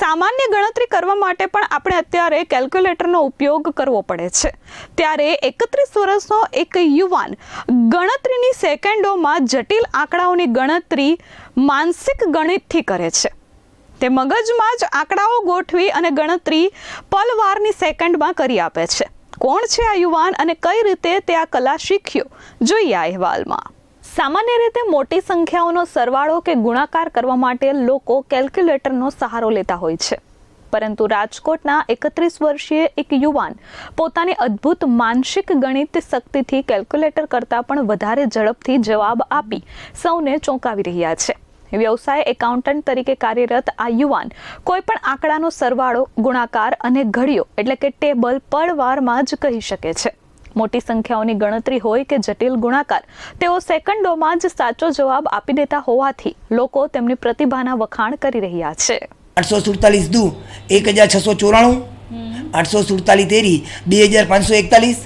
સામાન્ય ગણતરી કરવા માટે પણ આપણે અત્યારે કેલ્ક્યુલેટરનો ઉપયોગ કરવો પડે છે, ત્યારે 31 વર્ષનો એક યુવાન ગણતરીની સેકન્ડોમાં જટિલ આંકડાઓની ગણતરી માનસિક ગણિતથી કરે છે। તે મગજમાં જ આંકડાઓ ગોઠવી અને ગણતરી પલવારની સેકન્ડમાં કરી આપે છે। કોણ છે આ યુવાન અને કઈ રીતે તે આ કલા શીખ્યો, જોઈએ આ અહેવાલમાં। સામાન્ય રીતે મોટી સંખ્યાઓનો સરવાળો કે ગુણાકાર કરવા માટે લોકો કેલ્ક્યુલેટરનો સહારો લેતા હોય છે, પરંતુ રાજકોટના 31 વર્ષીય એક યુવાન પોતાની અદ્ભુત માનસિક ગણિત શક્તિથી કેલ્ક્યુલેટર કરતાં પણ વધારે ઝડપથી જવાબ આપી સૌને ચોંકાવી રહ્યા છે। વ્યવસાય એકાઉન્ટન્ટ તરીકે કાર્યરત આ યુવાન કોઈ પણ આંકડાનો સરવાળો, ગુણાકાર અને ઘડિયો એટલે કે ટેબલ પળવારમાં જ કહી શકે છે। મોટી સંખ્યાઓની ગણતરી હોય કે જટિલ ગુણાકાર, તેઓ સેકન્ડોમાં જ સાચો જવાબ આપી દેતા હોવાથી લોકો તેમની પ્રતિભાના વખાણ કરી રહ્યા છે। 847 દુ 1694, 847 તેરી 2541,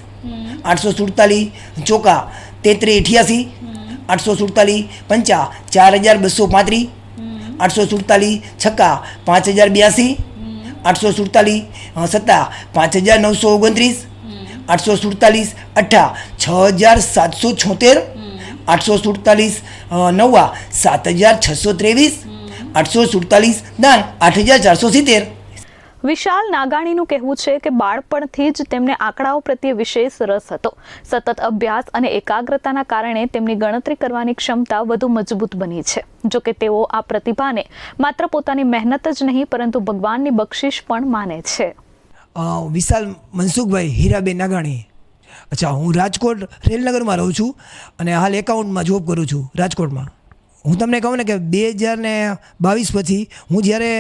847 ચોકા 3388, 847 પંચા 4235, 847 છક્કા 5082, 847 સત્તા 5929, 847 અઠ્ઠા 6776, 847 નવ્વા 7623, 847 દાન 8470। વિશાલ નાગાણીનું કહેવું છે કે બાળપણથી જ તેમને આંકડાઓ પ્રત્યે વિશેષ રસ હતો। સતત અભ્યાસ અને એકાગ્રતાના કારણે તેમની ગણતરી કરવાની ક્ષમતા વધુ મજબૂત બની છે। જો કે તેઓ આ પ્રતિભાને માત્ર પોતાની મહેનત જ નહીં પરંતુ ભગવાનની બક્ષિશ પણ માને છે। વિશાલ મનસુખભાઈ હીરાબેન નાગાણી। અચ્છા, હું રાજકોટ રેલનગરમાં રહું છું અને હાલ એકાઉન્ટમાં જોબ કરું છું રાજકોટમાં। હું તમને કહું ને કે 2022 પછી હું જ્યારે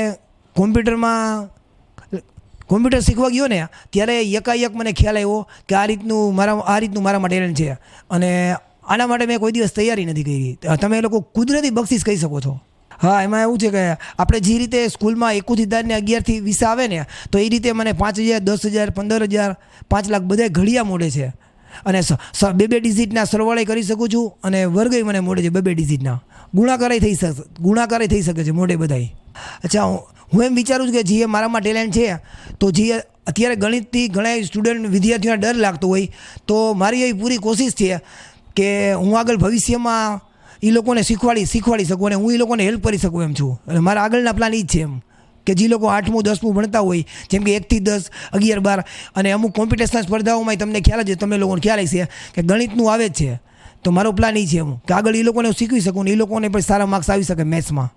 કોમ્પ્યુટર શીખવા ગયો ને ત્યારે એકાએક મને ખ્યાલ આવ્યો કે આ રીતનું મારામાં ટેલેન્ટ છે અને આના માટે મેં કોઈ દિવસ તૈયારી નથી કરી। તમે લોકો કુદરતી બક્ષિસ કહી શકો છો। હા, એમાં એવું છે કે આપણે જે રીતે સ્કૂલમાં 21 ને 11 થી 20 આવે ને તો એ રીતે મને 5000, 10000, 15000, 5 લાખ બધા ઘડિયા મોડે છે અને 2 ડિજિટના સરવાળે કરી શકું છું અને વર્ગય મને મોડે છે 2 ડિજિટના। ગુણાકારે થઈ શકે છે મોડે બધાય। અચ્છા, હું એમ વિચારું છું કે જે મારામાં ટેલેન્ટ છે તો જે અત્યારે ગણિતથી ઘણા સ્ટુડન્ટ વિદ્યાર્થીઓને ડર લાગતો હોય તો મારી એવી પૂરી કોશિશ છે કે હું આગળ ભવિષ્યમાં એ લોકોને શીખવાડી શકું અને હું એ લોકોને હેલ્પ કરી શકું એમ છું। અને મારા આગળના પ્લાન એ જ છે એમ કે જે લોકો 8મું 10મું ભણતા હોય, જેમ કે 1 થી 10, 11, 12 અને અમુક કોમ્પિટિશન સ્પર્ધાઓમાં તમને ખ્યાલ જ તમે લોકોને ખ્યાલ હશે કે ગણિતનું આવે જ છે, તો મારો પ્લાન એ છે એમ કે આગળ એ લોકોને શીખવી શકું ને એ લોકોને પણ સારા માર્ક્સ આવી શકે મેથ્સમાં।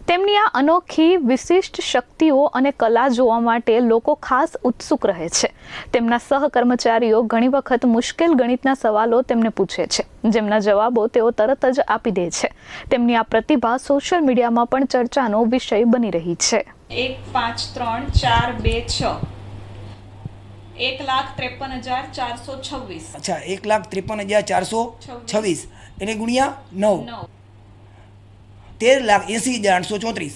તેમની આ અનોખી વિશિષ્ટ શક્તિઓ અને કલા જોવા માટે લોકો ખાસ ઉત્સુક રહે છે। તેમના સહકર્મચારીઓ ઘણી વખત મુશ્કેલ ગણિતના સવાલો તેમને પૂછે છે, જેમના જવાબો તેઓ તરત જ આપી દે છે। તેમની આ પ્રતિભા સોશિયલ મીડિયામાં પણ ચર્ચાનો વિષય બની રહી છે। 1534226 1,53,426। અચ્છા, 1,53,426 એને ગુણ્યા 9 13,80,834।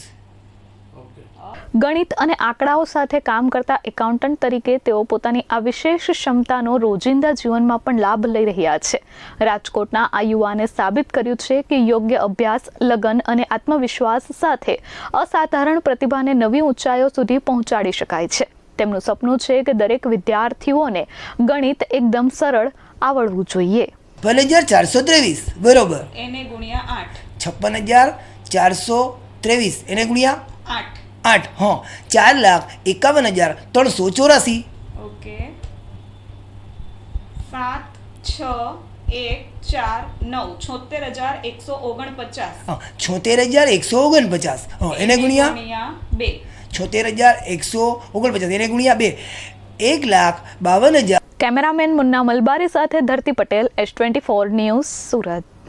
ગણિત અને આંકડાઓ સાથે કામ કરતા એકાઉન્ટન્ટ તરીકે તેઓ પોતાની આ વિશેષ ક્ષમતાનો રોજિંદા જીવનમાં પણ લાભ લઈ રહ્યા છે। રાજકોટના આ યુવાને સાબિત કર્યું છે કે યોગ્ય અભ્યાસ, લગન અને આત્મવિશ્વાસ સાથે અસાધારણ પ્રતિભાને નવી ઊંચાઈઓ સુધી પહોંચાડી શકાય છે। તેમનું સપનું છે કે દરેક વિદ્યાર્થીઓને ગણિત એકદમ સરળ આવડવું જોઈએ। 56,423 બરોબર એને ગુણ્યા 8, 56,423 એને ગુણ્યા 8 હા 4,51,384। ઓકે, 7, 6, 1, 4, 9 76,149। 76,149 એને ગુણ્યા 2, 76,149 એને ગુણ્યા 2, 1,52,000। કેમેરામેન મુન્ના મલબારી સાથે ધરતી પટેલ, S24 ન્યૂઝ, સુરત।